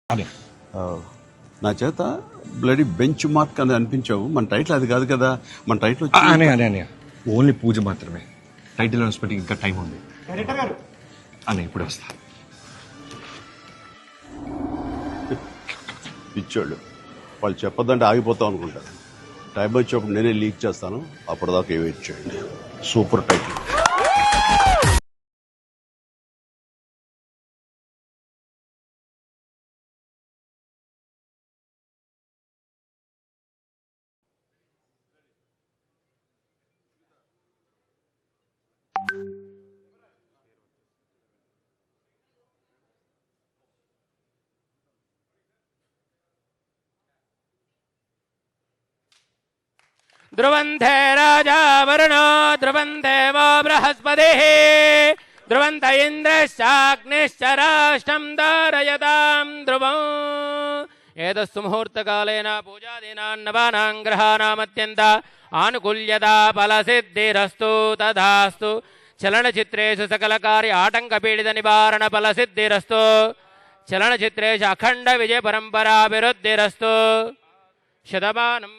అదే ఆ, నా చేత బ్లడీ బెంచ్ మార్క్ అని అనిపించావు. మన టైటిల్ అది కాదు కదా. మన టైటిల్ వచ్చి అనే అనే అనే ఓన్లీ పూజ మాత్రమే. టైటిల్ అనౌన్స్మెంట్ ఇంకా టైం ఉంది అని ఇప్పుడే వస్తా. పిచ్చోళ్ళు. వాళ్ళు చెప్పదంటే ఆగిపోతాం అనుకుంటారు. టైం వచ్చేప్పుడు నేనే లీక్ చేస్తాను. అప్పటిదాకా వెయిట్ చేయండి. Super title. ध्रुवन्ते राजा वरुणो ध्रुवन्ते वो बृहस्पतिः ध्रुवन्त इन्द्रश्चाग्निश्च राष्ट्रं धारयतां ध्रुवम् एतस्सु मुहूर्तकालेन पूजादीनां ग्रहाणामत्यन्त आनुकूल्यता फलसिद्धिरस्तु तथास्तु चलनचित्रेषु सकलकार्य आटङ्कपीडितनिवारण फलसिद्धिरस्तु चलनचित्रेषु अखण्ड विजयपरम्पराभिवृद्धिरस्तु शतमानं